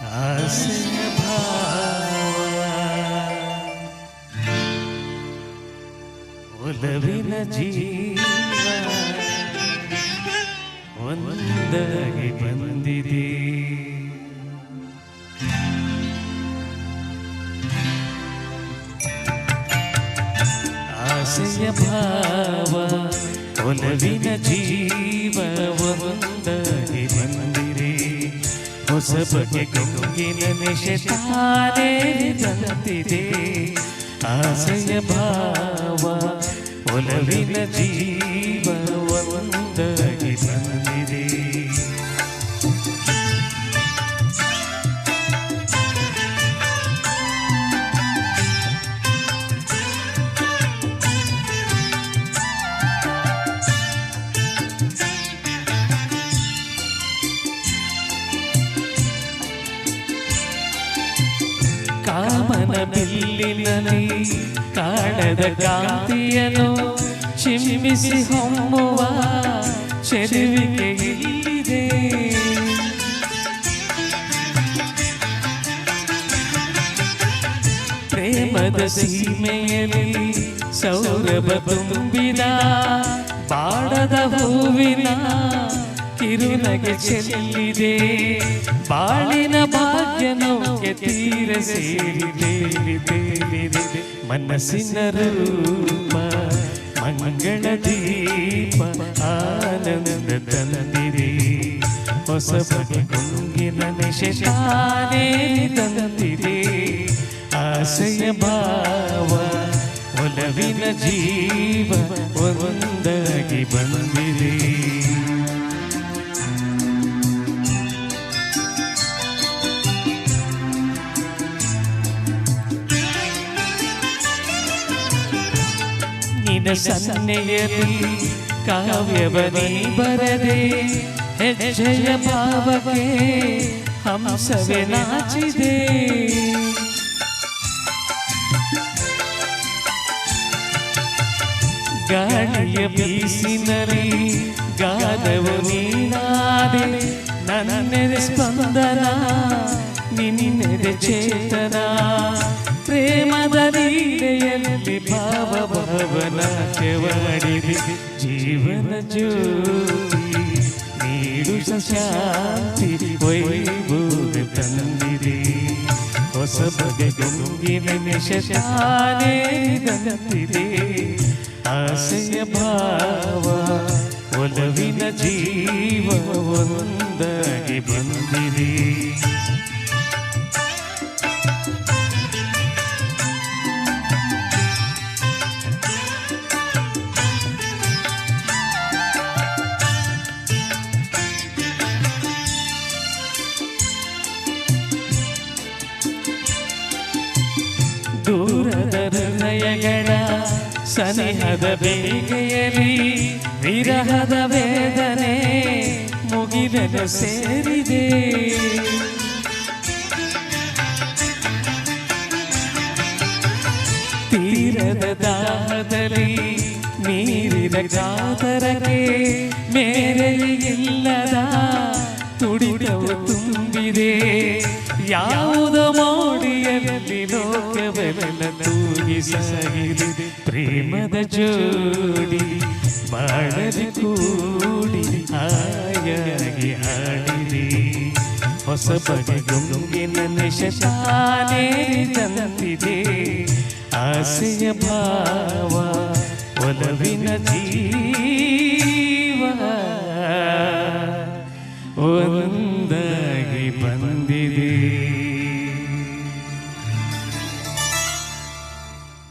ಆಸೆಯ ಭಾವ ಒಲವಿನ ಜೀವ ಒಂದಾಗಿ ಬಂದಿದೆ. ಆಸೆಯ ಭಾವ ಒಲವಿನ ಜೀವ ಒಂದಾಗಿ ಬಂದಿರೆ ಹೊಸ ಬಗೆ ಗಂಗಿನ ನೆಶೆ ತಾನೇ ತಂದಿದೆ. ಆಸೆಯ ಭಾವ ಒಲವಿನ ಜೀವ ಒಂದಾಗಿ ಬಂದಿದೆ. ಕಾಮನ ಬಿಲ್ಲಿನಲ್ಲಿ ಕಾಣದ ಕಾಂತಿಯನ್ನು ಚಿಮ್ಮಿಸಿ ಹೊಮ್ಮುವ ಚೆಲುವಿಗೆ ಇಲ್ಲಿದೆ. ಪ್ರೇಮದ ಸೀಮೆಯಲ್ಲಿ ಸೌರಭ ತುಂಬಿದ ಬಾಡದ ಹೂವಿನ ಕಿರುನಗೆ ಚೆಲ್ಲಿದೆ. ಬಾಳಿನ ಭಾಗ್ಯ ನೌಕೆ ತೀರ ಸೇರಿದೆ. ಮನಸ್ಸಿನ ರೂಪ ಮಂಗಳ ದೀಪ ಆನಂದ ತಂದಿದೆ. ಹೊಸ ಬಗೆ ಗುಂಗಿನ ನೆಶೆ ತಾನೇ ತಂದಿದೆ. ಆಸೆಯ ಭಾವ ಒಲವಿನ ಜೀವ ಒಂದಾಗಿ ಬಂದಿದೆ. ನಿನ್ನ ಸನ್ನೆಯಲ್ಲಿ ಕಾವ್ಯವನಿ ಬರದೆ ಹೆಜ್ಜೆಯ ಭಾವಕ್ಕೆ ಹಂಸವೇ ನಾಚಿದೆ. ಗಾಳಿಯ ಬೀಸಿನಲ್ಲಿ ಗಾನವು ನೀನಾದೆ. ನನ್ನೆದೆ ಸ್ಪಂದನ ನಿನ್ನೆದೆ ಚೇತನ. ಪ್ರೇಮದ ಲೀಲೆಯಲ್ಲಿ ಭಾವ ಭಾವನ ಕೆವಡಿದೆ. ಜೀವನ ಜ್ಯೋತಿ ನೀಡು ಶಾಂತಿ ವೈಭವ ತಂದಿದೆ. ಹೊಸ ಬಗೆ ಗುಂಗಿನ ನೆಶೆ ತಾನೇ ತಂದಿದೆ. ಆಸೆಯ ಭಾವ ಒಲವಿನ ಜೀವ ಒಂದಾಗಿ ಬಂದಿದೆ. ದೂರದ ಹೃದಯಗಳ ಸನಿಹದ ಬೇಗೆಯಲ್ಲಿ ವಿರಹದ ವೇದನೆ ಮುಗಿಲನ್ನು ಸೇರಿದೆ. ತೀರದ ದಾಹದಲ್ಲಿ ನೀರಿನ ಕಾತರಕ್ಕೆ ಮೇರೆ ಇಲ್ಲದ ತುಡಿತವು ತುಂಬಿದೆ. ಯಾವುದೋ ಮೋಡಿಯಲ್ಲಿ ಲೋಕವೆಲ್ಲ ತೂಗಿಸಾಗಿದೆ. ಪ್ರೇಮದ ಜೋಡಿ ಬಾಳಲಿ ಕೂಡಿ ಹಾಯಾಗಿ ಹಾಡಿದೆ. ಹೊಸ ಬಗೆ ಗುಂಗಿನ ನೆಶೆ ತಾನೇ ತಂದಿದೆ. ಆಸೆಯ ಭಾವ ಒಲವಿನ ಜೀವ ಒಂದಾಗಿ ಬಂದಿದೆ.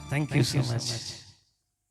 Thank you so much.